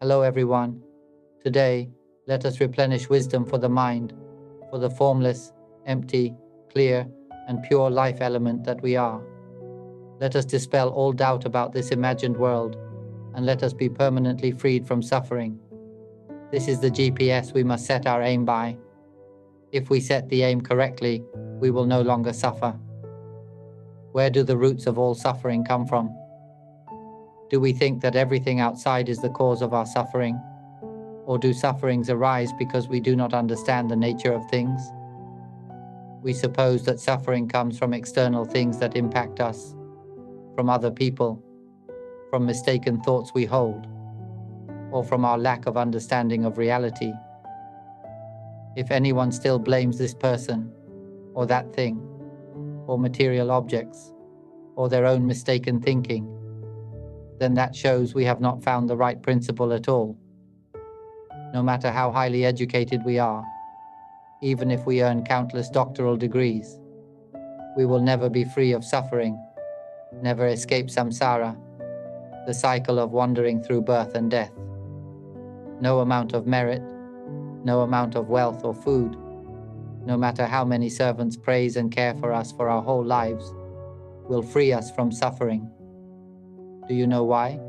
Hello everyone. Today, let us replenish wisdom for the mind, for the formless, empty, clear, and pure life element that we are. Let us dispel all doubt about this imagined world, and let us be permanently freed from suffering. This is the GPS we must set our aim by. If we set the aim correctly, we will no longer suffer. Where do the roots of all suffering come from? Do we think that everything outside is the cause of our suffering? Or do sufferings arise because we do not understand the nature of things? We suppose that suffering comes from external things that impact us, from other people, from mistaken thoughts we hold, or from our lack of understanding of reality. If anyone still blames this person, or that thing, or material objects, or their own mistaken thinking, then that shows we have not found the right principle at all. No matter how highly educated we are, even if we earn countless doctoral degrees, we will never be free of suffering, never escape samsara, the cycle of wandering through birth and death. No amount of merit, no amount of wealth or food, no matter how many servants praise and care for us for our whole lives, will free us from suffering. Do you know why?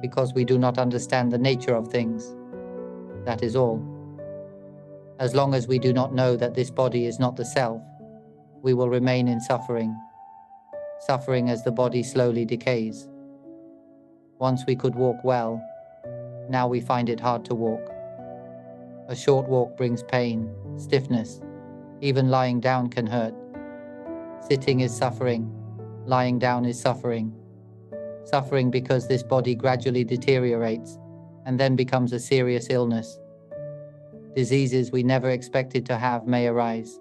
Because we do not understand the nature of things. That is all. As long as we do not know that this body is not the self, we will remain in suffering, suffering as the body slowly decays. Once we could walk well, now we find it hard to walk. A short walk brings pain, stiffness. Even lying down can hurt. Sitting is suffering. Lying down is suffering. Suffering because this body gradually deteriorates and then becomes a serious illness. Diseases we never expected to have may arise.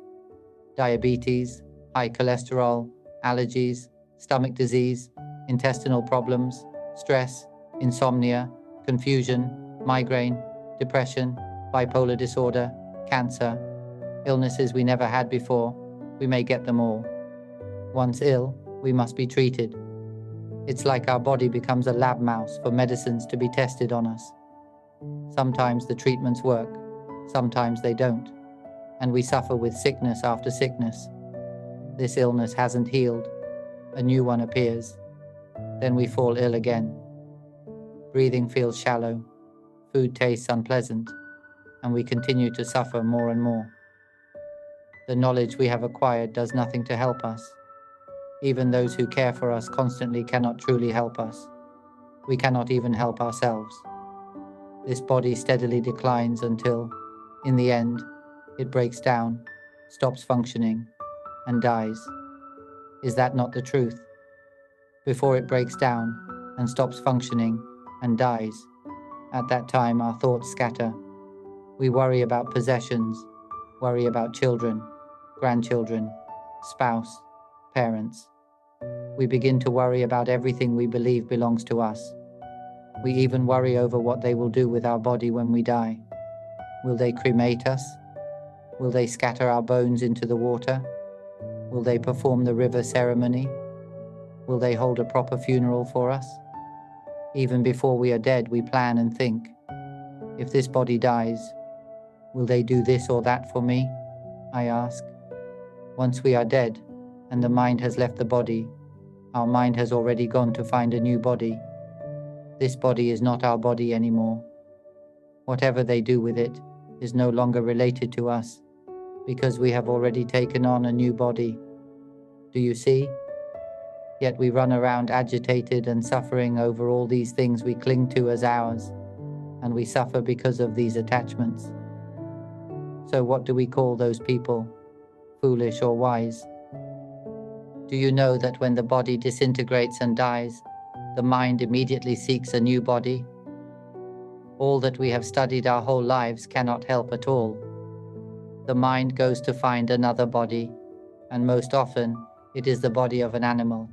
Diabetes, high cholesterol, allergies, stomach disease, intestinal problems, stress, insomnia, confusion, migraine, depression, bipolar disorder, cancer, illnesses we never had before. We may get them all. Once ill, we must be treated. It's like our body becomes a lab mouse for medicines to be tested on us. Sometimes the treatments work, sometimes they don't, and we suffer with sickness after sickness. This illness hasn't healed, a new one appears. Then we fall ill again. Breathing feels shallow, food tastes unpleasant, and we continue to suffer more and more. The knowledge we have acquired does nothing to help us. Even those who care for us constantly cannot truly help us. We cannot even help ourselves. This body steadily declines until, in the end, it breaks down, stops functioning, and dies. Is that not the truth? Before it breaks down and stops functioning and dies, at that time our thoughts scatter. We worry about possessions, worry about children, grandchildren, spouse, parents. We begin to worry about everything we believe belongs to us. We even worry over what they will do with our body when we die. Will they cremate us? Will they scatter our bones into the water? Will they perform the river ceremony? Will they hold a proper funeral for us? Even before we are dead, we plan and think, if this body dies, will they do this or that for me? I ask. Once we are dead, and the mind has left the body, our mind has already gone to find a new body. This body is not our body anymore. Whatever they do with it is no longer related to us, because we have already taken on a new body. Do you see? Yet we run around agitated and suffering over all these things we cling to as ours, and we suffer because of these attachments. So what do we call those people? Foolish or wise? Do you know that when the body disintegrates and dies, the mind immediately seeks a new body? All that we have studied our whole lives cannot help at all. The mind goes to find another body, and most often it is the body of an animal,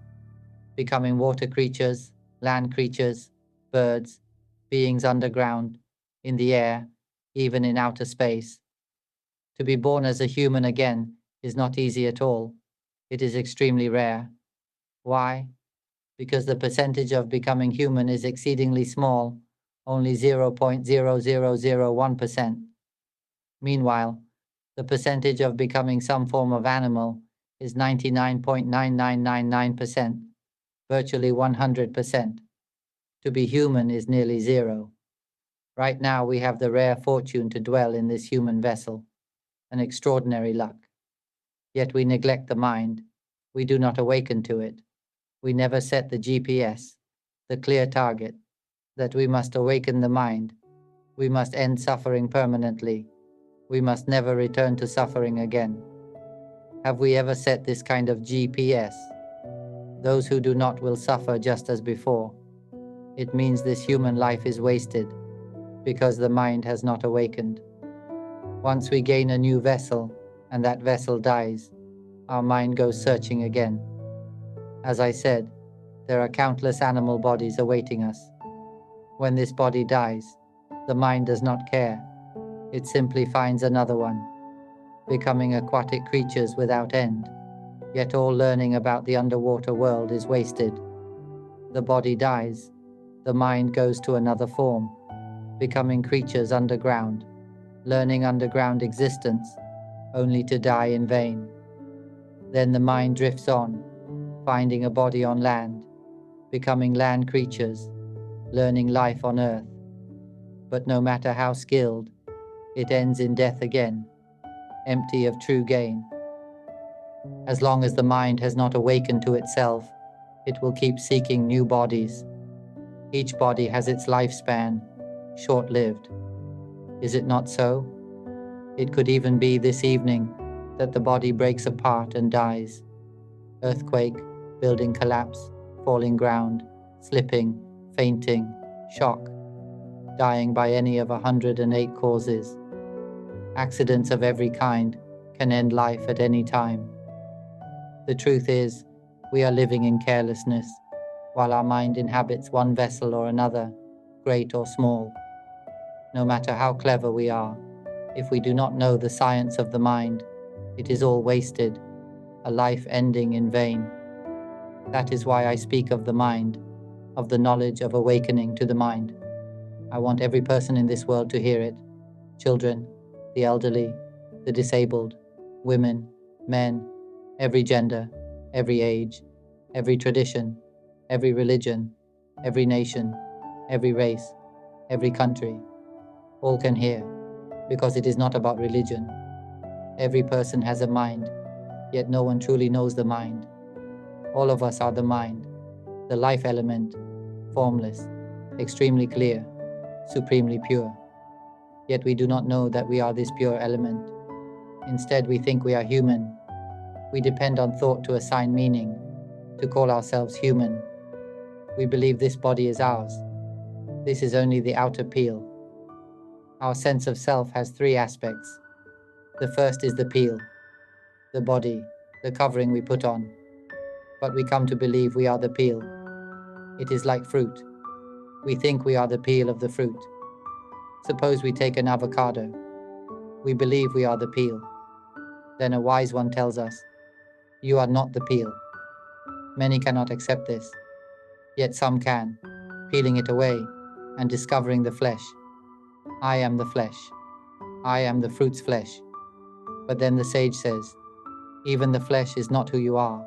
becoming water creatures, land creatures, birds, beings underground, in the air, even in outer space. To be born as a human again is not easy at all. It is extremely rare. Why? Because the percentage of becoming human is exceedingly small, only 0.0001%. Meanwhile, the percentage of becoming some form of animal is 99.9999%, virtually 100%. To be human is nearly zero. Right now we have the rare fortune to dwell in this human vessel, an extraordinary luck. Yet we neglect the mind. We do not awaken to it. We never set the GPS, the clear target, that we must awaken the mind. We must end suffering permanently. We must never return to suffering again. Have we ever set this kind of GPS? Those who do not will suffer just as before. It means this human life is wasted, because the mind has not awakened. Once we gain a new vessel, and that vessel dies, our mind goes searching again. As I said, there are countless animal bodies awaiting us. When this body dies, the mind does not care. It simply finds another one, becoming aquatic creatures without end. Yet all learning about the underwater world is wasted. The body dies, the mind goes to another form, becoming creatures underground, learning underground existence, only to die in vain. Then the mind drifts on, finding a body on land, becoming land creatures, learning life on earth. But no matter how skilled, it ends in death again, empty of true gain. As long as the mind has not awakened to itself, it will keep seeking new bodies. Each body has its lifespan, short-lived. Is it not so? It could even be this evening that the body breaks apart and dies. Earthquake, building collapse, falling ground, slipping, fainting, shock, dying by any of 108 causes. Accidents of every kind can end life at any time. The truth is, we are living in carelessness, while our mind inhabits one vessel or another, great or small. No matter how clever we are, if we do not know the science of the mind, it is all wasted, a life ending in vain. That is why I speak of the mind, of the knowledge of awakening to the mind. I want every person in this world to hear it. Children, the elderly, the disabled, women, men, every gender, every age, every tradition, every religion, every nation, every race, every country. All can hear, because it is not about religion. Every person has a mind, yet no one truly knows the mind. All of us are the mind, the life element, formless, extremely clear, supremely pure. Yet we do not know that we are this pure element. Instead, we think we are human. We depend on thought to assign meaning, to call ourselves human. We believe this body is ours. This is only the outer peel. Our sense of self has three aspects. The first is the peel, the body, the covering we put on. But we come to believe we are the peel. It is like fruit. We think we are the peel of the fruit. Suppose we take an avocado. We believe we are the peel. Then a wise one tells us, "You are not the peel." Many cannot accept this, yet some can, peeling it away and discovering the flesh. I am the flesh. I am the fruit's flesh. But then the sage says, even the flesh is not who you are.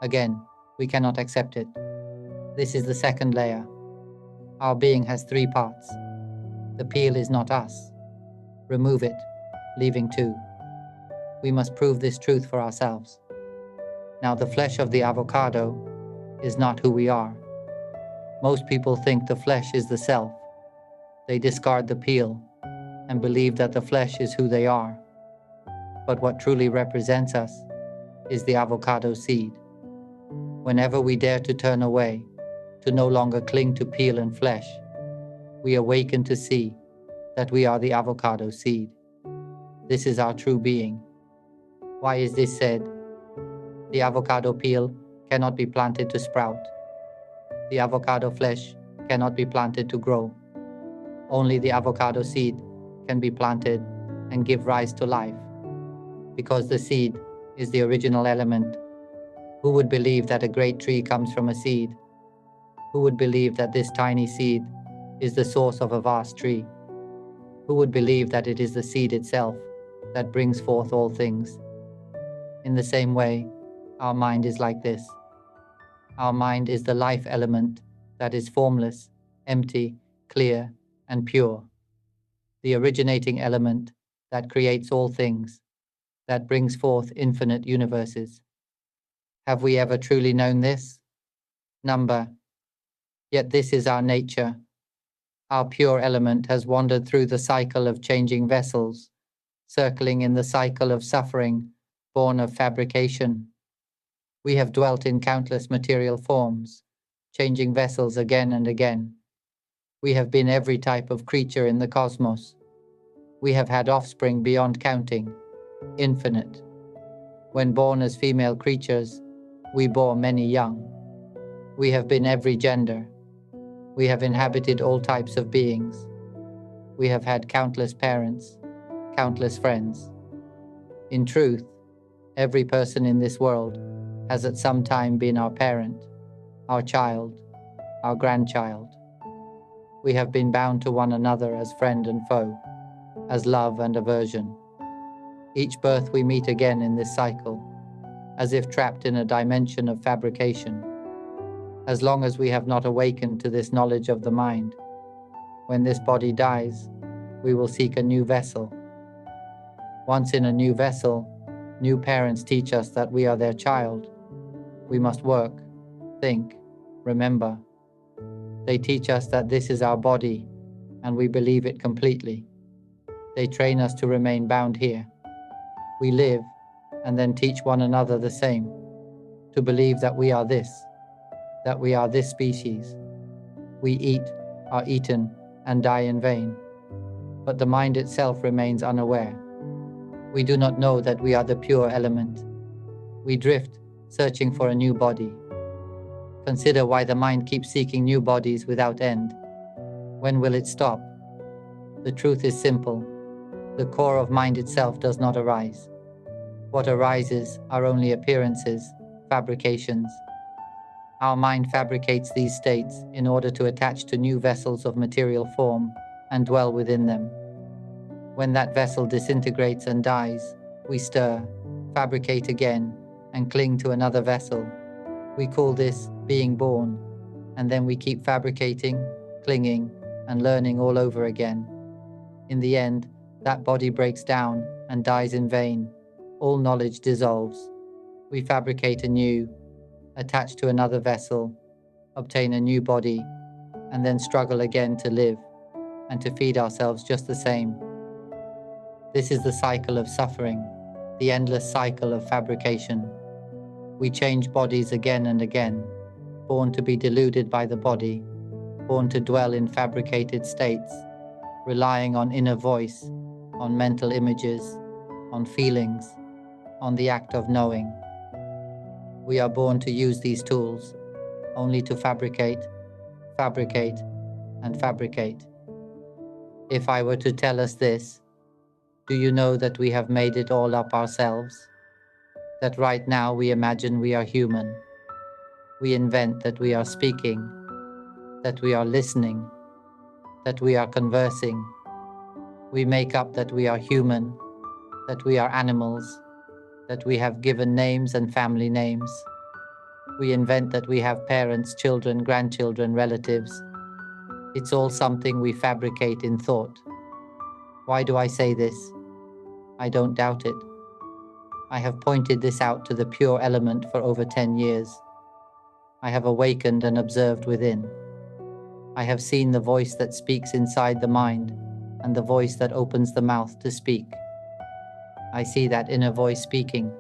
Again, we cannot accept it. This is the second layer. Our being has three parts. The peel is not us. Remove it, leaving two. We must prove this truth for ourselves. Now, the flesh of the avocado is not who we are. Most people think the flesh is the self. They discard the peel and believe that the flesh is who they are. But what truly represents us is the avocado seed. Whenever we dare to turn away, to no longer cling to peel and flesh, we awaken to see that we are the avocado seed. This is our true being. Why is this said? The avocado peel cannot be planted to sprout. The avocado flesh cannot be planted to grow. Only the avocado seed can be planted and give rise to life. Because the seed is the original element. Who would believe that a great tree comes from a seed? Who would believe that this tiny seed is the source of a vast tree. Who would believe that it is the seed itself that brings forth all things? In the same way, our mind is like this. Our mind is the life element that is formless, empty, clear, and pure. The originating element that creates all things, that brings forth infinite universes. Have we ever truly known this? Number. Yet this is our nature. Our pure element has wandered through the cycle of changing vessels, circling in the cycle of suffering, born of fabrication. We have dwelt in countless material forms, changing vessels again and again. We have been every type of creature in the cosmos. We have had offspring beyond counting, infinite. When born as female creatures, we bore many young. We have been every gender. We have inhabited all types of beings. We have had countless parents, countless friends. In truth, every person in this world has at some time been our parent, our child, our grandchild. We have been bound to one another as friend and foe, as love and aversion. Each birth we meet again in this cycle, as if trapped in a dimension of fabrication. As long as we have not awakened to this knowledge of the mind, when this body dies, we will seek a new vessel. Once in a new vessel, new parents teach us that we are their child. We must work, think, remember. They teach us that this is our body, and we believe it completely. They train us to remain bound here. We live, and then teach one another the same, to believe that we are this species. We eat, are eaten, and die in vain. But the mind itself remains unaware. We do not know that we are the pure element. We drift, searching for a new body. Consider why the mind keeps seeking new bodies without end. When will it stop? The truth is simple. The core of mind itself does not arise. What arises are only appearances, fabrications. Our mind fabricates these states in order to attach to new vessels of material form and dwell within them. When that vessel disintegrates and dies, we stir, fabricate again, and cling to another vessel. We call this being born, and then we keep fabricating, clinging, and learning all over again. In the end, that body breaks down and dies in vain. All knowledge dissolves. We fabricate anew, attach to another vessel, obtain a new body, and then struggle again to live and to feed ourselves just the same. This is the cycle of suffering, the endless cycle of fabrication. We change bodies again and again, born to be deluded by the body, born to dwell in fabricated states, relying on inner voice, on mental images, on feelings, on the act of knowing. We are born to use these tools, only to fabricate, fabricate, and fabricate. If I were to tell us this, do you know that we have made it all up ourselves? That right now we imagine we are human. We invent that we are speaking, that we are listening, that we are conversing. We make up that we are human, that we are animals, that we have given names and family names. We invent that we have parents, children, grandchildren, relatives. It's all something we fabricate in thought. Why do I say this? I don't doubt it. I have pointed this out to the pure element for over 10 years. I have awakened and observed within. I have seen the voice that speaks inside the mind and the voice that opens the mouth to speak. I see that inner voice speaking,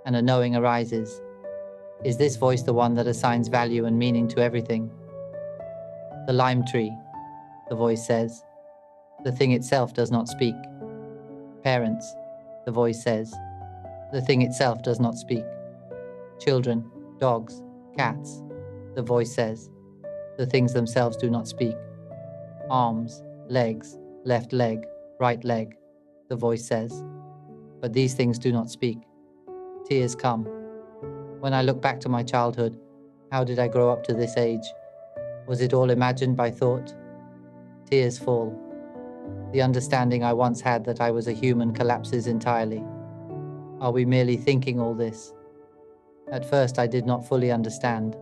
and a knowing arises. Is this voice the one that assigns value and meaning to everything? The lime tree, the voice says. The thing itself does not speak. Parents, the voice says. The thing itself does not speak. Children, dogs, cats, the voice says. The things themselves do not speak. Arms, legs, left leg, right leg, the voice says. But these things do not speak. Tears come. When I look back to my childhood, how did I grow up to this age? Was it all imagined by thought? Tears fall. The understanding I once had that I was a human collapses entirely. Are we merely thinking all this? At first I did not fully understand.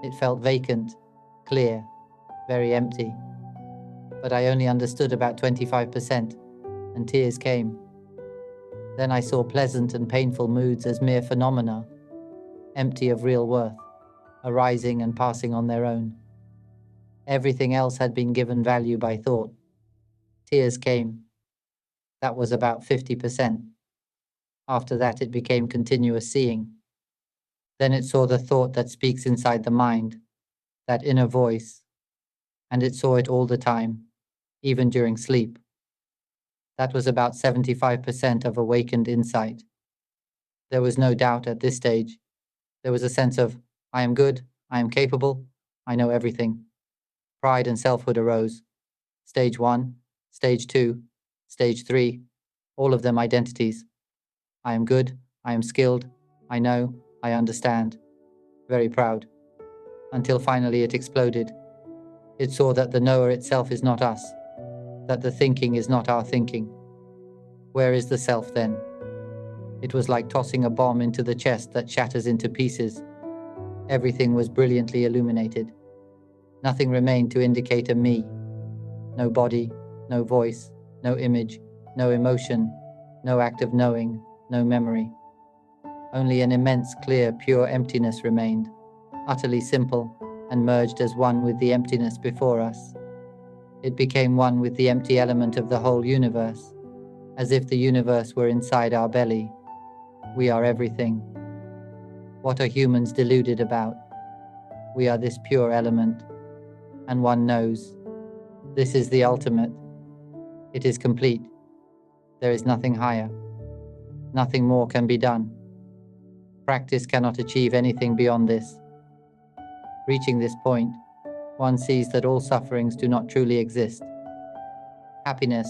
It felt vacant, clear, very empty. But I only understood about 25%, and tears came. Then I saw pleasant and painful moods as mere phenomena, empty of real worth, arising and passing on their own. Everything else had been given value by thought. Tears came. That was about 50%. After that it became continuous seeing. Then it saw the thought that speaks inside the mind, that inner voice, and it saw it all the time, even during sleep. That was about 75% of awakened insight. There was no doubt at this stage. There was a sense of, I am good, I am capable, I know everything. Pride and selfhood arose. Stage 1, Stage 2, Stage 3, all of them identities. I am good, I am skilled, I know, I understand. Very proud. Until finally it exploded. It saw that the knower itself is not us, that the thinking is not our thinking. Where is the self then? It was like tossing a bomb into the chest that shatters into pieces. Everything was brilliantly illuminated. Nothing remained to indicate a me. No body, no voice, no image, no emotion, no act of knowing, no memory. Only an immense, clear, pure emptiness remained, utterly simple, and merged as one with the emptiness before us. It became one with the empty element of the whole universe, as if the universe were inside our belly. We are everything. What are humans deluded about? We are this pure element, and one knows. This is the ultimate. It is complete. There is nothing higher. Nothing more can be done. Practice cannot achieve anything beyond this. Reaching this point, one sees that all sufferings do not truly exist. Happiness,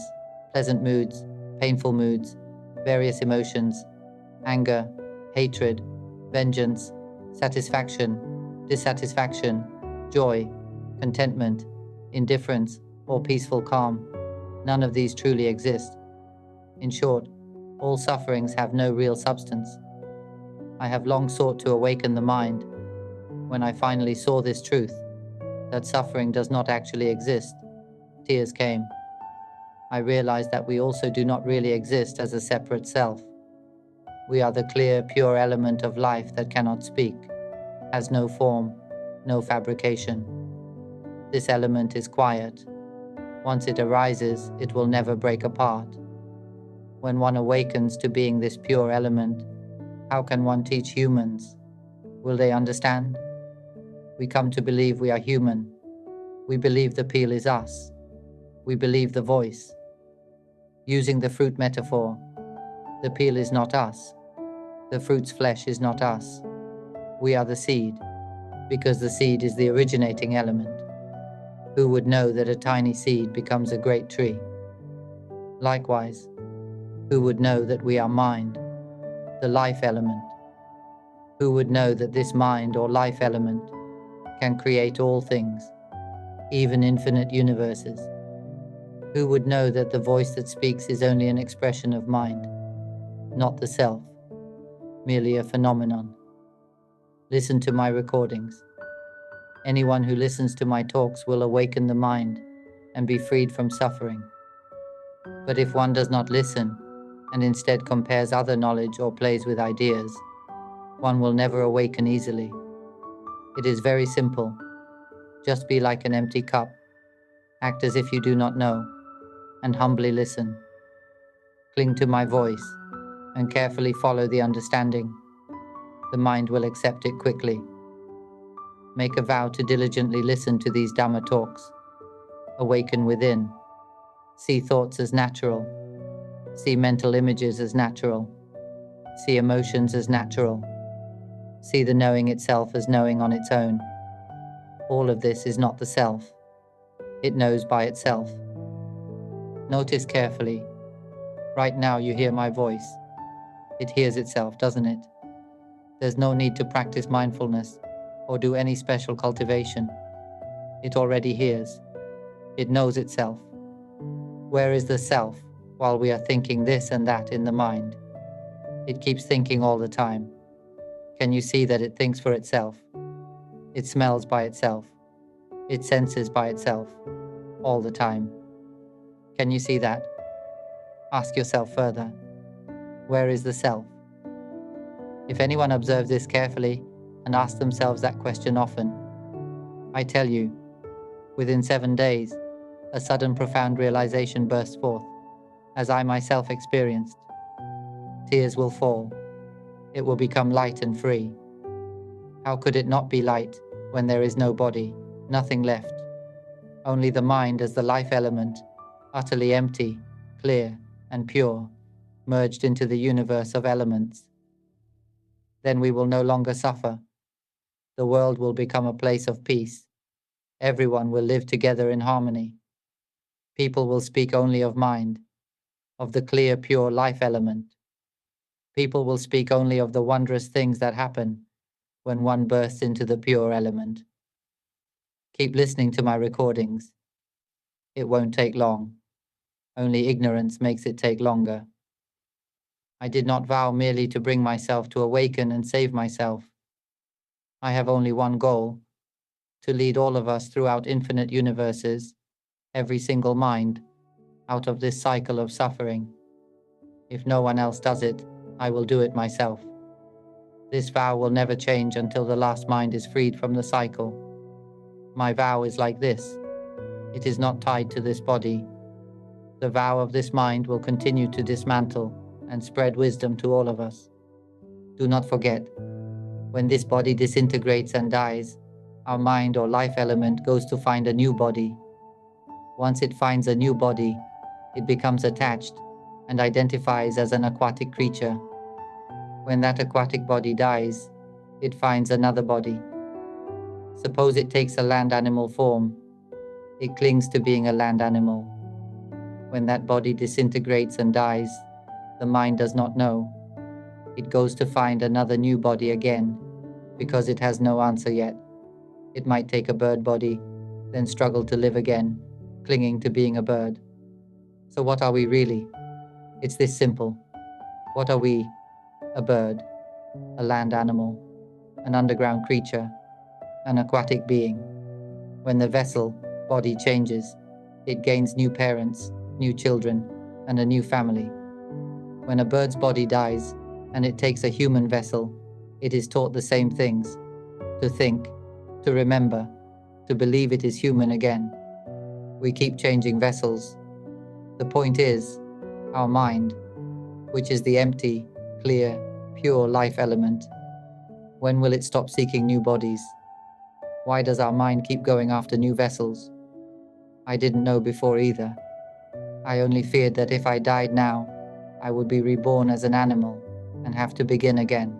pleasant moods, painful moods, various emotions, anger, hatred, vengeance, satisfaction, dissatisfaction, joy, contentment, indifference, or peaceful calm. None of these truly exist. In short, all sufferings have no real substance. I have long sought to awaken the mind. When I finally saw this truth, that suffering does not actually exist, tears came. I realized that we also do not really exist as a separate self. We are the clear, pure element of life that cannot speak, has no form, no fabrication. This element is quiet. Once it arises, it will never break apart. When one awakens to being this pure element, how can one teach humans? Will they understand? We come to believe we are human. We believe the peel is us. We believe the voice. Using the fruit metaphor, the peel is not us. The fruit's flesh is not us. We are the seed, because the seed is the originating element. Who would know that a tiny seed becomes a great tree? Likewise, who would know that we are mind, the life element? Who would know that this mind or life element can create all things, even infinite universes? Who would know that the voice that speaks is only an expression of mind, not the self, merely a phenomenon? Listen to my recordings. Anyone who listens to my talks will awaken the mind and be freed from suffering. But if one does not listen and instead compares other knowledge or plays with ideas, one will never awaken easily. It is very simple. Just be like an empty cup. Act as if you do not know, and humbly listen. Cling to my voice, and carefully follow the understanding. The mind will accept it quickly. Make a vow to diligently listen to these Dhamma talks. Awaken within. See thoughts as natural. See mental images as natural. See emotions as natural. See the knowing itself as knowing on its own. All of this is not the self. It knows by itself. Notice carefully. Right now you hear my voice. It hears itself, doesn't it? There's no need to practice mindfulness or do any special cultivation. It already hears. It knows itself. Where is the self while we are thinking this and that in the mind? It keeps thinking all the time. Can you see that it thinks for itself? It smells by itself. It senses by itself, all the time. Can you see that? Ask yourself further. Where is the self? If anyone observes this carefully and asks themselves that question often, I tell you, within 7 days, a sudden profound realization bursts forth, as I myself experienced. Tears will fall. It will become light and free. How could it not be light when there is no body, nothing left? Only the mind as the life element, utterly empty, clear, and pure, merged into the universe of elements. Then we will no longer suffer. The world will become a place of peace. Everyone will live together in harmony. People will speak only of mind, of the clear, pure life element. People will speak only of the wondrous things that happen when one bursts into the pure element. Keep listening to my recordings. It won't take long. Only ignorance makes it take longer. I did not vow merely to bring myself to awaken and save myself. I have only one goal, to lead all of us throughout infinite universes, every single mind, out of this cycle of suffering. If no one else does it, I will do it myself. This vow will never change until the last mind is freed from the cycle. My vow is like this. It is not tied to this body. The vow of this mind will continue to dismantle and spread wisdom to all of us. Do not forget, when this body disintegrates and dies, our mind or life element goes to find a new body. Once it finds a new body, it becomes attached and identifies as an aquatic creature. When that aquatic body dies, it finds another body. Suppose it takes a land animal form. It clings to being a land animal. When that body disintegrates and dies, the mind does not know. It goes to find another new body again, because it has no answer yet. It might take a bird body, then struggle to live again, clinging to being a bird. So what are we really? It's this simple. What are we? A bird, a land animal, an underground creature, an aquatic being. When the vessel, body changes, it gains new parents, new children, and a new family. When a bird's body dies, and it takes a human vessel, it is taught the same things, to think, to remember, to believe it is human again. We keep changing vessels. The point is, our mind, which is the empty, clear, pure life element, when will it stop seeking new bodies? Why does our mind keep going after new vessels? I didn't know before either. I only feared that if I died now, I would be reborn as an animal and have to begin again.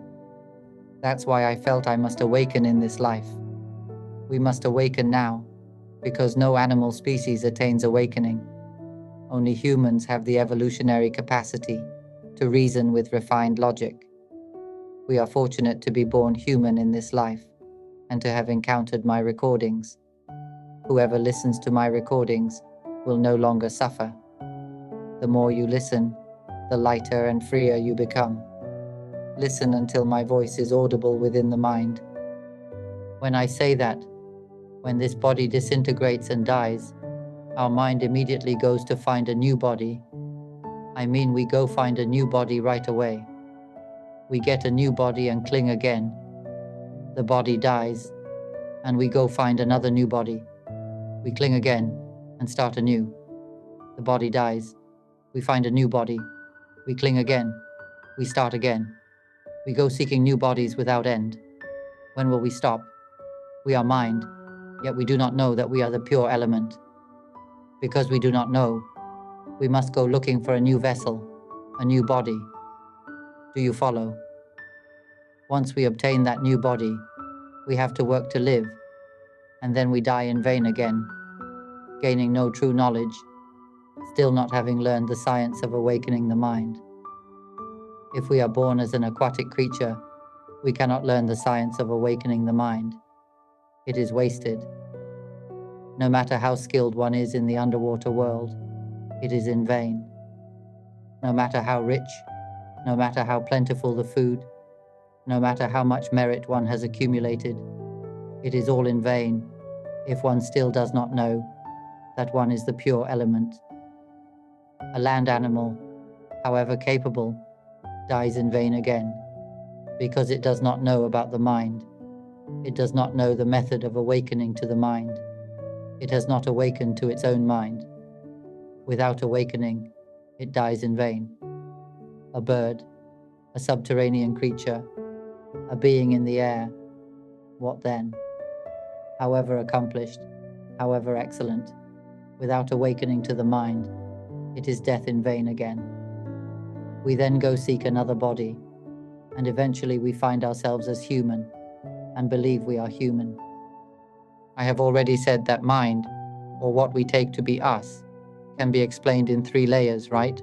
That's why I felt I must awaken in this life. We must awaken now, because no animal species attains awakening. Only humans have the evolutionary capacity to reason with refined logic. We are fortunate to be born human in this life and to have encountered my recordings. Whoever listens to my recordings will no longer suffer. The more you listen, the lighter and freer you become. Listen until my voice is audible within the mind. When I say that, when this body disintegrates and dies, our mind immediately goes to find a new body. I mean, we go find a new body right away. We get a new body and cling again. The body dies, and we go find another new body. We cling again and start anew. The body dies. We find a new body. We cling again. We start again. We go seeking new bodies without end. When will we stop? We are mind, yet we do not know that we are the pure element. Because we do not know, we must go looking for a new vessel, a new body. Do you follow? Once we obtain that new body, we have to work to live, and then we die in vain again, gaining no true knowledge, still not having learned the science of awakening the mind. If we are born as an aquatic creature, we cannot learn the science of awakening the mind. It is wasted. No matter how skilled one is in the underwater world, it is in vain. No matter how rich, no matter how plentiful the food, no matter how much merit one has accumulated, it is all in vain if one still does not know that one is the pure element. A land animal, however capable, dies in vain again, because it does not know about the mind. It does not know the method of awakening to the mind. It has not awakened to its own mind. Without awakening, it dies in vain. A bird, a subterranean creature, a being in the air, what then? However accomplished, however excellent, without awakening to the mind, it is death in vain again. We then go seek another body, and eventually we find ourselves as human, and believe we are human. I have already said that mind, or what we take to be us, can be explained in 3 layers, right?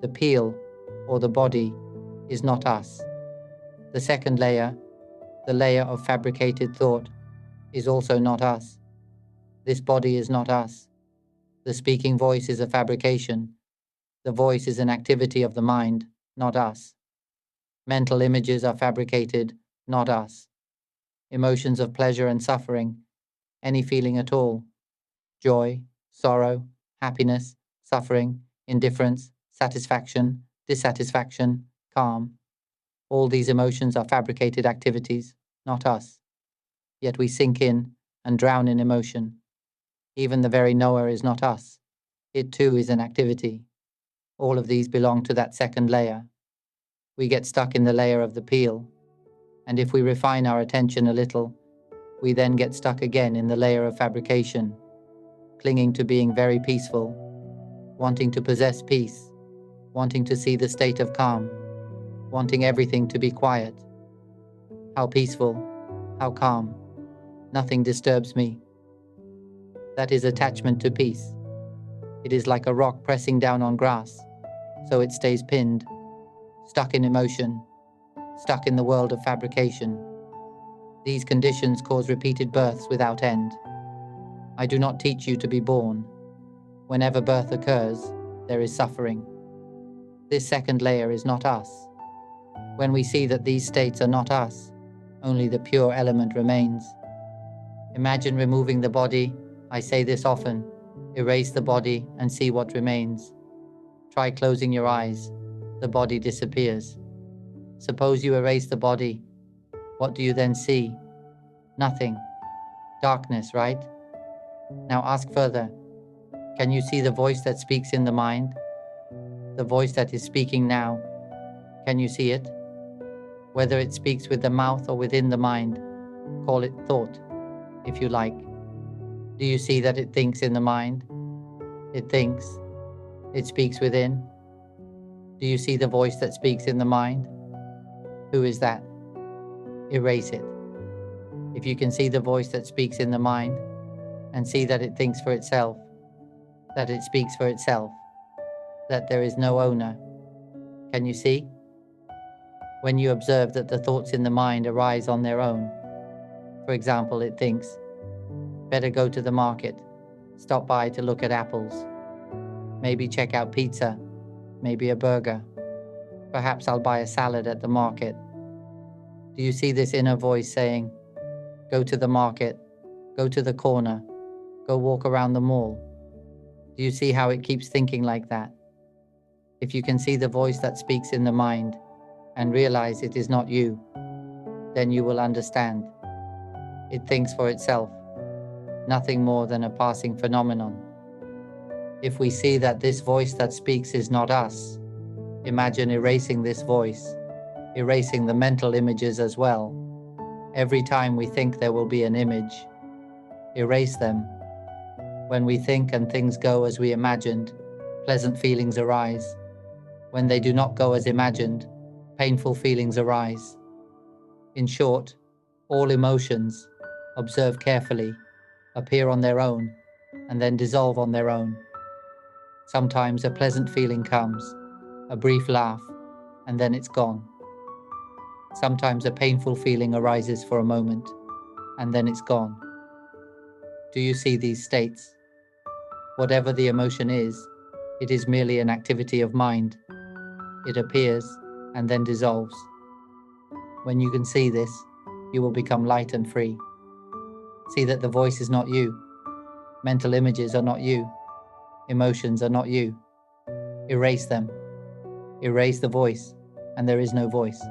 The peel, or the body, is not us. The second layer, the layer of fabricated thought, is also not us. This body is not us. The speaking voice is a fabrication. The voice is an activity of the mind, not us. Mental images are fabricated, not us. Emotions of pleasure and suffering, any feeling at all, joy, sorrow, happiness, suffering, indifference, satisfaction, dissatisfaction, calm. All these emotions are fabricated activities, not us. Yet we sink in and drown in emotion. Even the very knower is not us. It too is an activity. All of these belong to that second layer. We get stuck in the layer of the peel, and if we refine our attention a little, we then get stuck again in the layer of fabrication, clinging to being very peaceful, wanting to possess peace, wanting to see the state of calm, wanting everything to be quiet. How peaceful, how calm, nothing disturbs me. That is attachment to peace. It is like a rock pressing down on grass, so it stays pinned, stuck in emotion, stuck in the world of fabrication. These conditions cause repeated births without end. I do not teach you to be born. Whenever birth occurs, there is suffering. This second layer is not us. When we see that these states are not us, only the pure element remains. Imagine removing the body. I say this often. Erase the body and see what remains. Try closing your eyes. The body disappears. Suppose you erase the body. What do you then see? Nothing. Darkness, right? Now ask further. Can you see the voice that speaks in the mind? The voice that is speaking now. Can you see it? Whether it speaks with the mouth or within the mind, call it thought, if you like. Do you see that it thinks in the mind? It thinks. It speaks within. Do you see the voice that speaks in the mind? Who is that? Erase it. If you can see the voice that speaks in the mind, and see that it thinks for itself, that it speaks for itself, that there is no owner, can you see? When you observe that the thoughts in the mind arise on their own, for example, it thinks, better go to the market, stop by to look at apples, maybe check out pizza, maybe a burger, perhaps I'll buy a salad at the market. Do you see this inner voice saying, go to the market, go to the corner, go walk around the mall? Do you see how it keeps thinking like that? If you can see the voice that speaks in the mind and realize it is not you, then you will understand. It thinks for itself, nothing more than a passing phenomenon. If we see that this voice that speaks is not us, imagine erasing this voice, erasing the mental images as well. Every time we think there will be an image, erase them. When we think and things go as we imagined, pleasant feelings arise. When they do not go as imagined, painful feelings arise. In short, all emotions, observe carefully, appear on their own, and then dissolve on their own. Sometimes a pleasant feeling comes, a brief laugh, and then it's gone. Sometimes a painful feeling arises for a moment, and then it's gone. Do you see these states? Whatever the emotion is, it is merely an activity of mind. It appears and then dissolves. When you can see this, you will become light and free. See that the voice is not you. Mental images are not you. Emotions are not you. Erase them. Erase the voice, and there is no voice.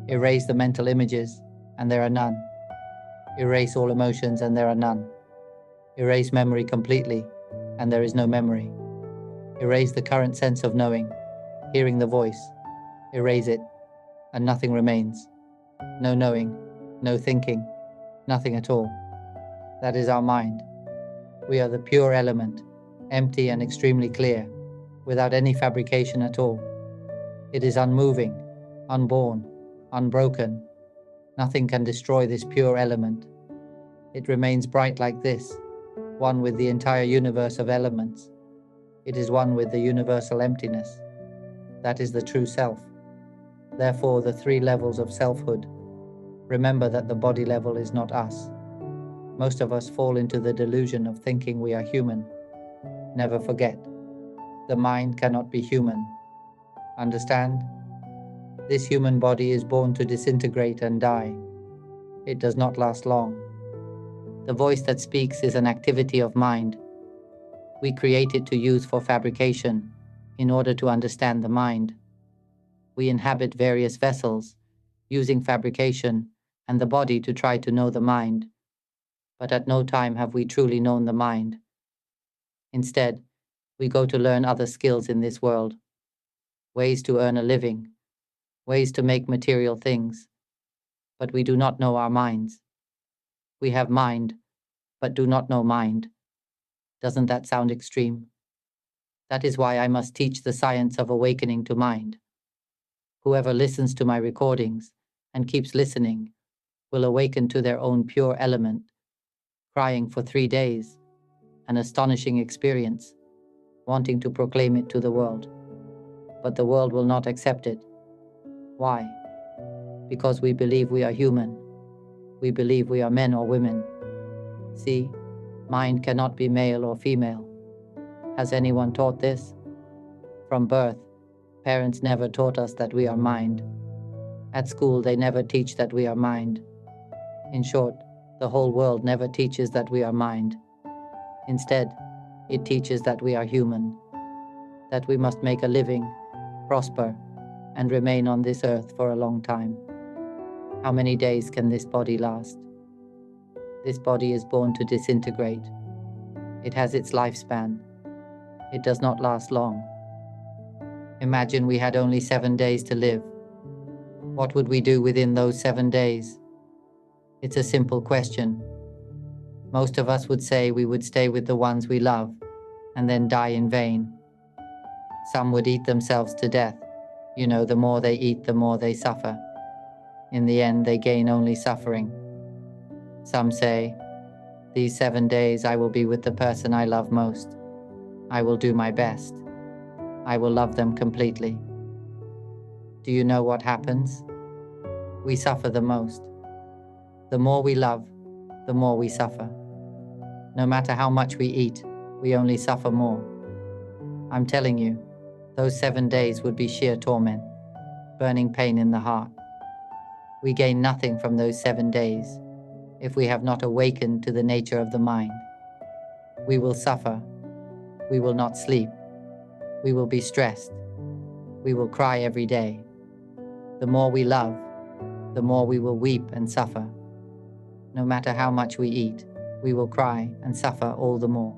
Erase the mental images, and there are none. Erase all emotions, and there are none. Erase memory completely, and there is no memory. Erase the current sense of knowing, hearing the voice. Erase it, and nothing remains. No knowing, no thinking, nothing at all. That is our mind. We are the pure element, empty and extremely clear, without any fabrication at all. It is unmoving, unborn, unbroken. Nothing can destroy this pure element. It remains bright like this, one with the entire universe of elements. It is one with the universal emptiness. That is the true self. Therefore, the three levels of selfhood. Remember that the body level is not us. Most of us fall into the delusion of thinking we are human. Never forget, the mind cannot be human. Understand? This human body is born to disintegrate and die. It does not last long. The voice that speaks is an activity of mind. We create it to use for fabrication in order to understand the mind. We inhabit various vessels, using fabrication and the body to try to know the mind. But at no time have we truly known the mind. Instead, we go to learn other skills in this world, ways to earn a living, ways to make material things, but we do not know our minds. We have mind, but do not know mind. Doesn't that sound extreme? That is why I must teach the science of awakening to mind. Whoever listens to my recordings and keeps listening will awaken to their own pure element, crying for 3 days, an astonishing experience, wanting to proclaim it to the world. But the world will not accept it. Why? Because we believe we are human. We believe we are men or women. See, mind cannot be male or female. Has anyone taught this? From birth, parents never taught us that we are mind. At school, they never teach that we are mind. In short, the whole world never teaches that we are mind. Instead, it teaches that we are human, that we must make a living, prosper, and remain on this earth for a long time. How many days can this body last? This body is born to disintegrate. It has its lifespan. It does not last long. Imagine we had only 7 days to live. What would we do within those 7 days? It's a simple question. Most of us would say we would stay with the ones we love and then die in vain. Some would eat themselves to death. You know, the more they eat, the more they suffer. In the end, they gain only suffering. Some say, these 7 days I will be with the person I love most. I will do my best. I will love them completely. Do you know what happens? We suffer the most. The more we love, the more we suffer. No matter how much we eat, we only suffer more. I'm telling you, those 7 days would be sheer torment, burning pain in the heart. We gain nothing from those 7 days if we have not awakened to the nature of the mind. We will suffer. We will not sleep. We will be stressed. We will cry every day. The more we love, the more we will weep and suffer. No matter how much we eat, we will cry and suffer all the more.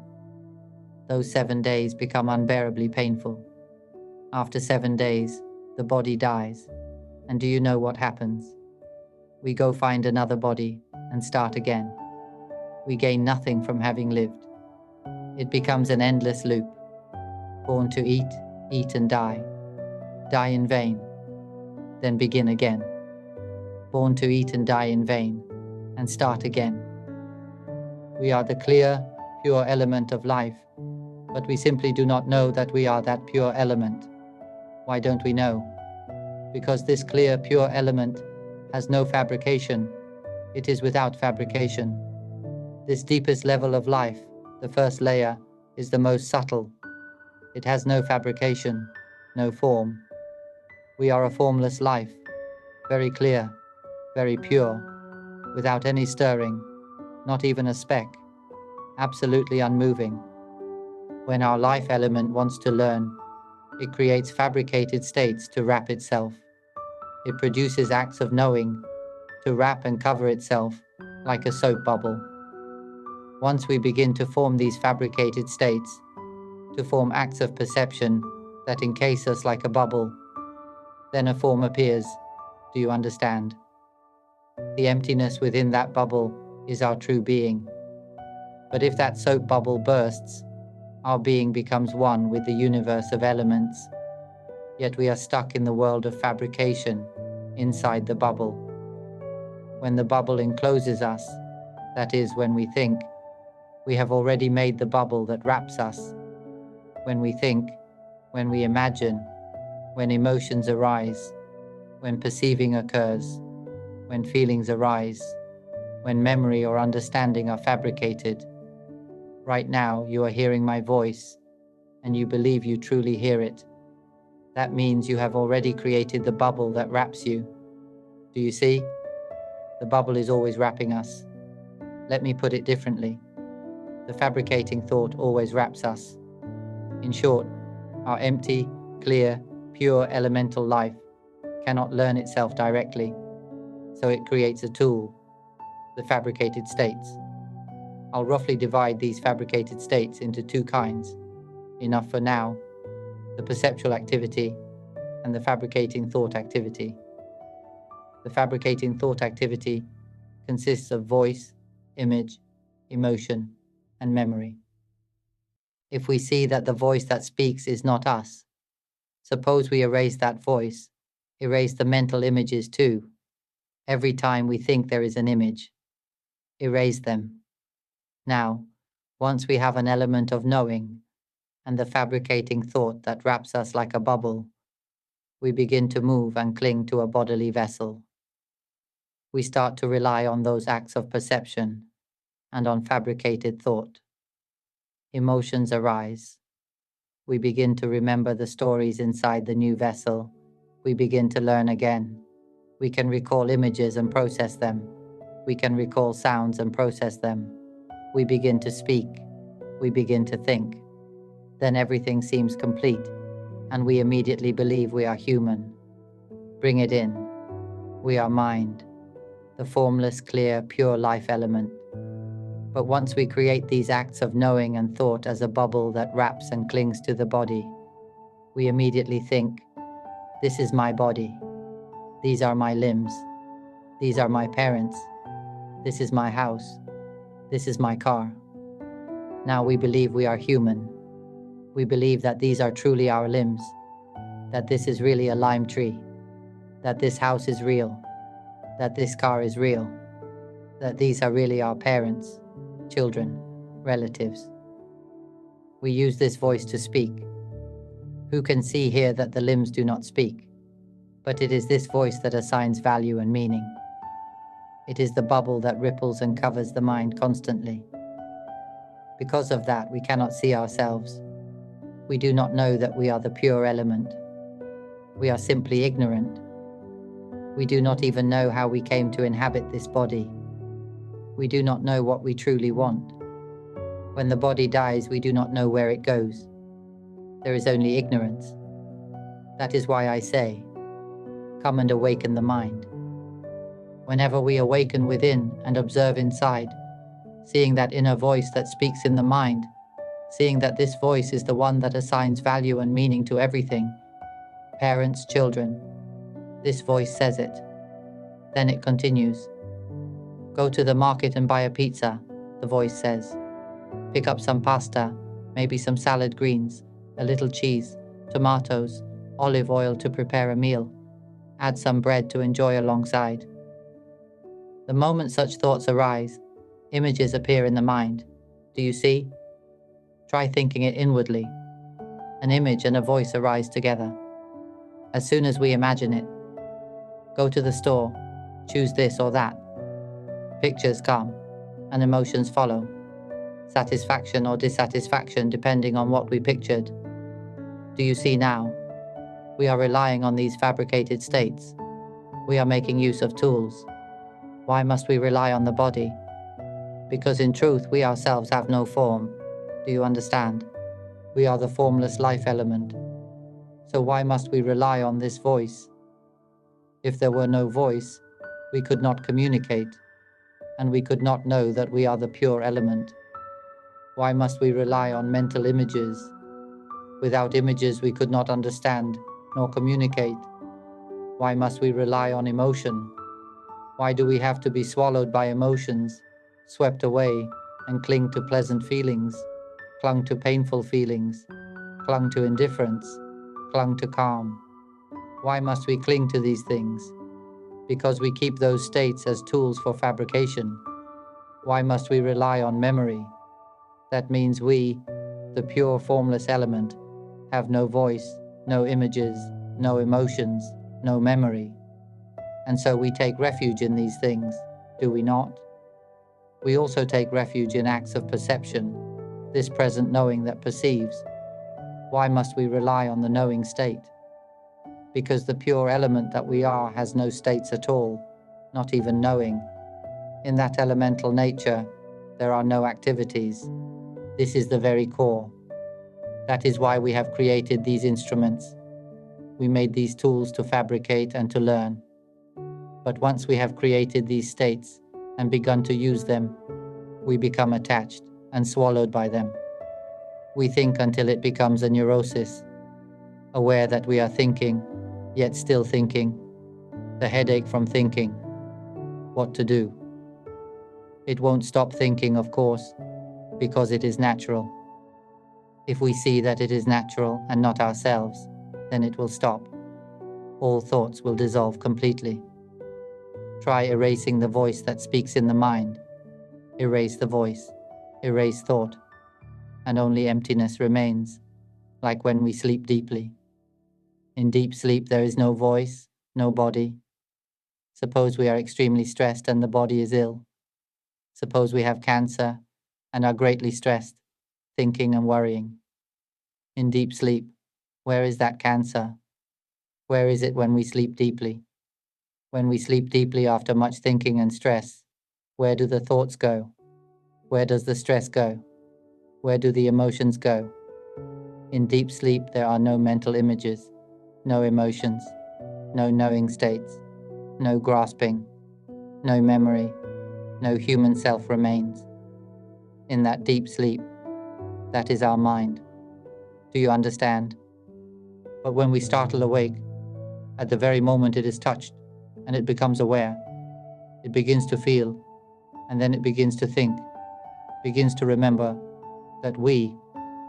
Those 7 days become unbearably painful. After 7 days, the body dies. And do you know what happens? We go find another body and start again. We gain nothing from having lived. It becomes an endless loop. Born to eat, eat and die. Die in vain. Then begin again. Born to eat and die in vain, and start again. We are the clear, pure element of life, but we simply do not know that we are that pure element. Why don't we know? Because this clear, pure element has no fabrication. It is without fabrication. This deepest level of life, the first layer, is the most subtle. It has no fabrication, no form. We are a formless life, very clear, very pure, without any stirring, not even a speck, absolutely unmoving. When our life element wants to learn, it creates fabricated states to wrap itself. It produces acts of knowing to wrap and cover itself like a soap bubble. Once we begin to form these fabricated states, to form acts of perception that encase us like a bubble, then a form appears. Do you understand? The emptiness within that bubble is our true being. But if that soap bubble bursts, our being becomes one with the universe of elements. Yet we are stuck in the world of fabrication inside the bubble. When the bubble encloses us, that is, when we think, we have already made the bubble that wraps us. When we think, when we imagine, when emotions arise, when perceiving occurs, when feelings arise, when memory or understanding are fabricated. Right now, you are hearing my voice, and you believe you truly hear it. That means you have already created the bubble that wraps you. Do you see? The bubble is always wrapping us. Let me put it differently. The fabricating thought always wraps us. In short, our empty, clear, pure elemental life cannot learn itself directly, so it creates a tool, the fabricated states. I'll roughly divide these fabricated states into two kinds, enough for now, the perceptual activity and the fabricating thought activity. The fabricating thought activity consists of voice, image, emotion, and memory. If we see that the voice that speaks is not us, suppose we erase that voice, erase the mental images too. Every time we think there is an image, erase them. Now, once we have an element of knowing and the fabricating thought that wraps us like a bubble, we begin to move and cling to a bodily vessel. We start to rely on those acts of perception and on fabricated thought. Emotions arise. We begin to remember the stories inside the new vessel. We begin to learn again. We can recall images and process them. We can recall sounds and process them. We begin to speak. We begin to think. Then everything seems complete, and we immediately believe we are human. Bring it in. We are mind, the formless, clear, pure life element. But once we create these acts of knowing and thought as a bubble that wraps and clings to the body, we immediately think, this is my body. These are my limbs. These are my parents. This is my house. This is my car. Now we believe we are human. We believe that these are truly our limbs, that this is really a lime tree, that this house is real, that this car is real, that these are really our parents, children, relatives. We use this voice to speak. Who can see here that the limbs do not speak? But it is this voice that assigns value and meaning. It is the bubble that ripples and covers the mind constantly. Because of that, we cannot see ourselves. We do not know that we are the pure element. We are simply ignorant. We do not even know how we came to inhabit this body. We do not know what we truly want. When the body dies, we do not know where it goes. There is only ignorance. That is why I say, come and awaken the mind. Whenever we awaken within and observe inside, seeing that inner voice that speaks in the mind, seeing that this voice is the one that assigns value and meaning to everything, parents, children, this voice says it. Then it continues. Go to the market and buy a pizza, the voice says. Pick up some pasta, maybe some salad greens, a little cheese, tomatoes, olive oil to prepare a meal. Add some bread to enjoy alongside. The moment such thoughts arise, images appear in the mind. Do you see? Try thinking it inwardly. An image and a voice arise together. As soon as we imagine it, go to the store, choose this or that. Pictures come. and emotions follow, satisfaction or dissatisfaction depending on what we pictured. Do you see now? We are relying on these fabricated states. We are making use of tools. Why must we rely on the body? Because in truth we ourselves have no form. Do you understand? We are the formless life element. So why must we rely on this voice? If there were no voice, we could not communicate, and we could not know that we are the pure element. Why must we rely on mental images? Without images we could not understand nor communicate. Why must we rely on emotion? Why do we have to be swallowed by emotions, swept away, and cling to pleasant feelings, clung to painful feelings, clung to indifference, clung to calm? Why must we cling to these things? Because we keep those states as tools for fabrication. Why must we rely on memory? That means we, the pure formless element, have no voice, no images, no emotions, no memory. And so we take refuge in these things, do we not? We also take refuge in acts of perception, this present knowing that perceives. Why must we rely on the knowing state? Because the pure element that we are has no states at all, not even knowing. In that elemental nature, there are no activities. This is the very core. That is why we have created these instruments. We made these tools to fabricate and to learn. But once we have created these states and begun to use them, we become attached and swallowed by them. We think until it becomes a neurosis, aware that we are thinking, yet still thinking, the headache from thinking. What to do? It won't stop thinking, of course, because it is natural. If we see that it is natural and not ourselves, then it will stop. All thoughts will dissolve completely. Try erasing the voice that speaks in the mind. Erase the voice, erase thought, and only emptiness remains, like when we sleep deeply. In deep sleep there is no voice, no body. Suppose we are extremely stressed and the body is ill. Suppose we have cancer and are greatly stressed, thinking and worrying. In deep sleep, where is that cancer? Where is it when we sleep deeply? When we sleep deeply after much thinking and stress, where do the thoughts go? Where does the stress go? Where do the emotions go? In deep sleep there are no mental images, no emotions, no knowing states, no grasping, no memory, no human self remains. In that deep sleep, that is our mind. Do you understand? But when we startle awake, at the very moment it is touched, and it becomes aware, it begins to feel, and then it begins to think, begins to remember that we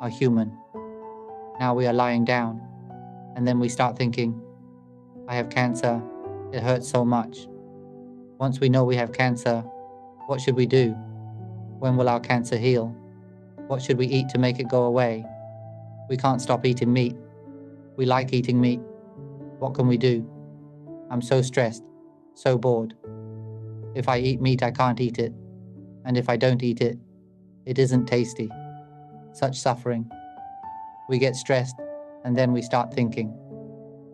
are human. Now we are lying down, and then we start thinking, I have cancer, it hurts so much. Once we know we have cancer, what should we do? When will our cancer heal? What should we eat to make it go away? We can't stop eating meat. We like eating meat. What can we do? I'm so stressed, so bored. If I eat meat, I can't eat it. And if I don't eat it, it isn't tasty. Such suffering. We get stressed, and then we start thinking.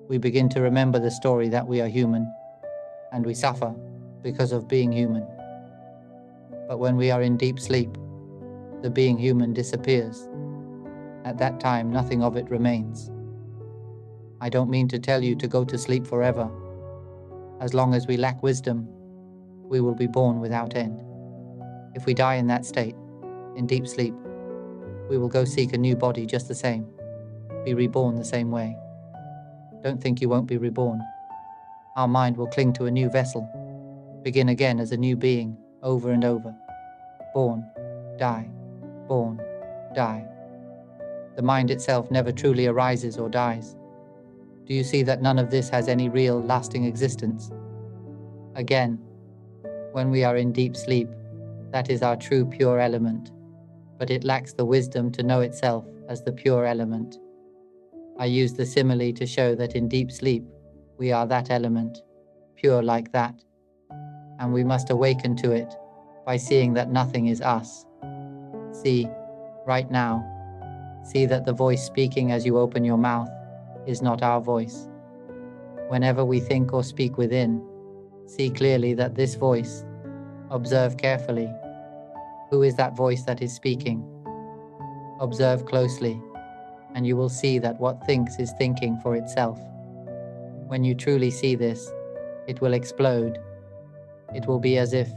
We begin to remember the story that we are human, and we suffer because of being human. But when we are in deep sleep, the being human disappears. At that time, nothing of it remains. I don't mean to tell you to go to sleep forever. As long as we lack wisdom, we will be born without end. If we die in that state, in deep sleep, we will go seek a new body just the same, be reborn the same way. Don't think you won't be reborn. Our mind will cling to a new vessel, begin again as a new being, over and over. Born, die, born, die. The mind itself never truly arises or dies. Do you see that none of this has any real, lasting existence? Again, when we are in deep sleep, that is our true pure element, but it lacks the wisdom to know itself as the pure element. I use the simile to show that in deep sleep, we are that element, pure like that, and we must awaken to it by seeing that nothing is us. See, right now, see that the voice speaking as you open your mouth is not our voice. Whenever we think or speak within, see clearly that this voice, observe carefully. Who is that voice that is speaking? Observe closely, and you will see that what thinks is thinking for itself. When you truly see this, it will explode. It will be as if,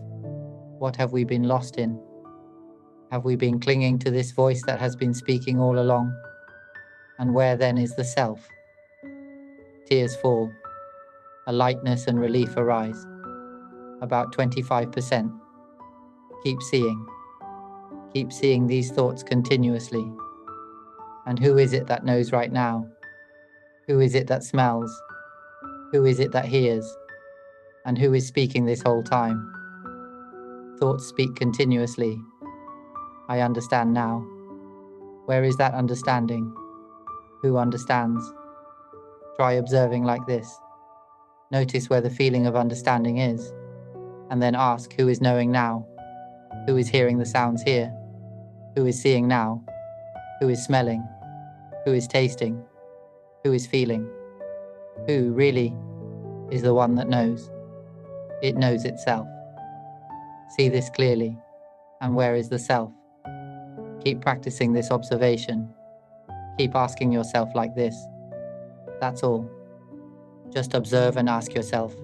what have we been lost in? Have we been clinging to this voice that has been speaking all along? And where then is the self? Tears fall. A lightness and relief arise. About 25%. Keep seeing. Keep seeing these thoughts continuously. And who is it that knows right now? Who is it that smells? Who is it that hears? And who is speaking this whole time? Thoughts speak continuously. I understand now. Where is that understanding? Who understands? Try observing like this. Notice where the feeling of understanding is, and then ask who is knowing now, who is hearing the sounds here, who is seeing now, who is smelling, who is tasting, who is feeling, who really is the one that knows. It knows itself. See this clearly, and where is the self? Keep practicing this observation. Keep asking yourself like this. That's all. Just observe and ask yourself,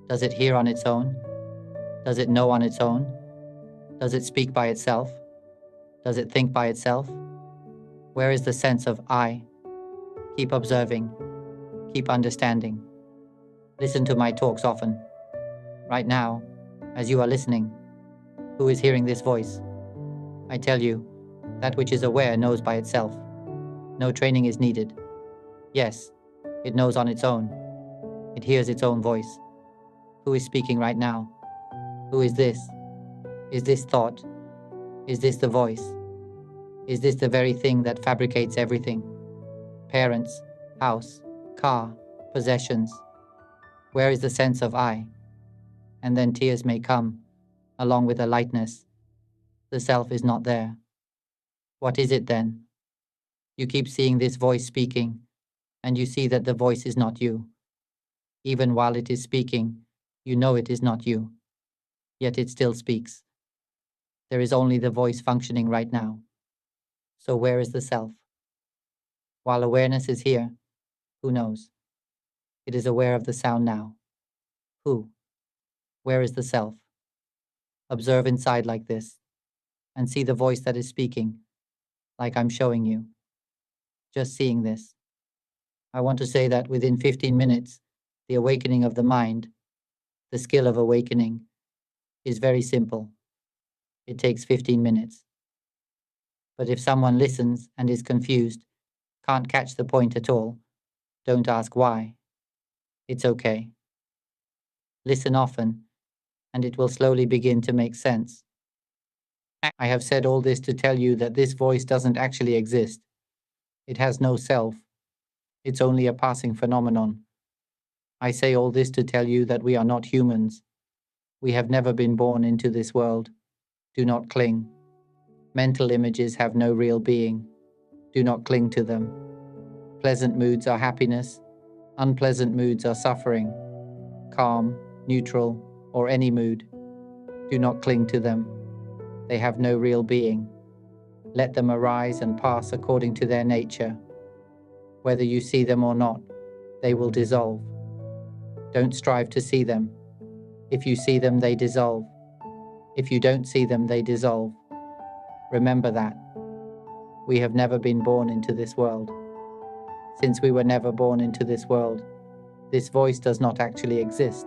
does it hear on its own? Does it know on its own? Does it speak by itself? Does it think by itself? Where is the sense of I? Keep observing. Keep understanding. Listen to my talks often. Right now, as you are listening, who is hearing this voice? I tell you, that which is aware knows by itself. No training is needed. Yes, it knows on its own. It hears its own voice. Who is speaking right now? Who is this? Is this thought? Is this the voice? Is this the very thing that fabricates everything? Parents, house, car, possessions. Where is the sense of I? And then tears may come, along with a lightness. The self is not there. What is it then? You keep seeing this voice speaking, and you see that the voice is not you. Even while it is speaking, you know it is not you. Yet it still speaks. There is only the voice functioning right now. So where is the self? While awareness is here, who knows? It is aware of the sound now. Who? Where is the self? Observe inside like this, and see the voice that is speaking, like I'm showing you. Just seeing this. I want to say that within 15 minutes, the awakening of the mind, the skill of awakening, is very simple. It takes 15 minutes. But if someone listens and is confused, can't catch the point at all, don't ask why. It's okay. Listen often, and it will slowly begin to make sense. I have said all this to tell you that this voice doesn't actually exist. It has no self. It's only a passing phenomenon. I say all this to tell you that we are not humans. We have never been born into this world. Do not cling. Mental images have no real being. Do not cling to them. Pleasant moods are happiness. Unpleasant moods are suffering. Calm, neutral, or any mood. Do not cling to them. They have no real being. Let them arise and pass according to their nature. Whether you see them or not, they will dissolve. Don't strive to see them. If you see them, they dissolve. If you don't see them, they dissolve. Remember that. We have never been born into this world. Since we were never born into this world, this voice does not actually exist.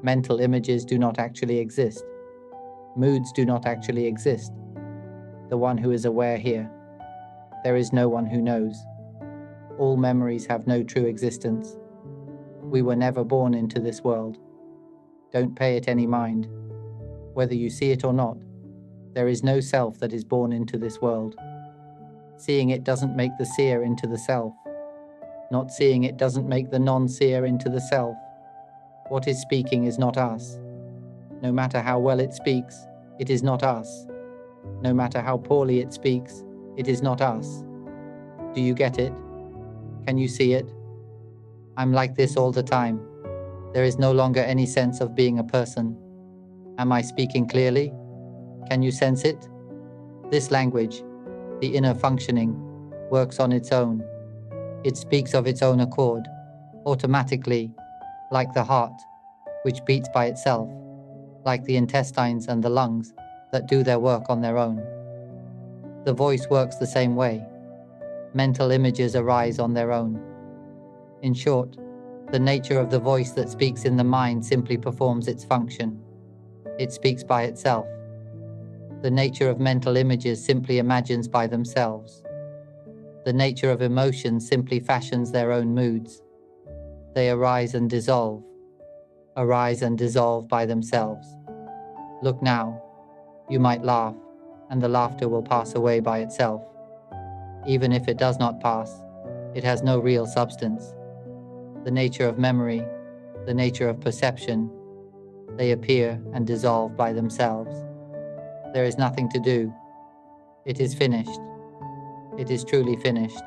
Mental images do not actually exist. Moods do not actually exist. The one who is aware here. There is no one who knows. All memories have no true existence. We were never born into this world. Don't pay it any mind. Whether you see it or not, there is no self that is born into this world. Seeing it doesn't make the seer into the self. Not seeing it doesn't make the non-seer into the self. What is speaking is not us. No matter how well it speaks, it is not us. No matter how poorly it speaks, it is not us. Do you get it? Can you see it? I'm like this all the time. There is no longer any sense of being a person. Am I speaking clearly? Can you sense it? This language, the inner functioning, works on its own. It speaks of its own accord, automatically, like the heart, which beats by itself, like the intestines and the lungs that do their work on their own. The voice works the same way. Mental images arise on their own. In short, the nature of the voice that speaks in the mind simply performs its function. It speaks by itself. The nature of mental images simply imagines by themselves. The nature of emotions simply fashions their own moods. They arise and dissolve by themselves. Look now, you might laugh, and the laughter will pass away by itself. Even if it does not pass, it has no real substance. The nature of memory, the nature of perception, they appear and dissolve by themselves. There is nothing to do. It is finished. It is truly finished.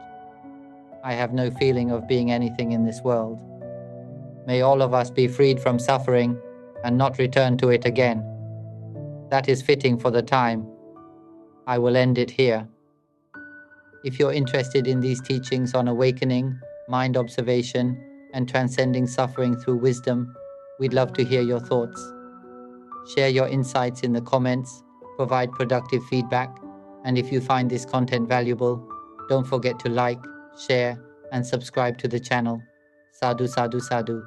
I have no feeling of being anything in this world. May all of us be freed from suffering and not return to it again. That is fitting for the time. I will end it here. If you're interested in these teachings on awakening, mind observation, and transcending suffering through wisdom, we'd love to hear your thoughts. Share your insights in the comments, provide productive feedback, and if you find this content valuable, don't forget to like, share, and subscribe to the channel. Sadhu, sadhu, sadhu.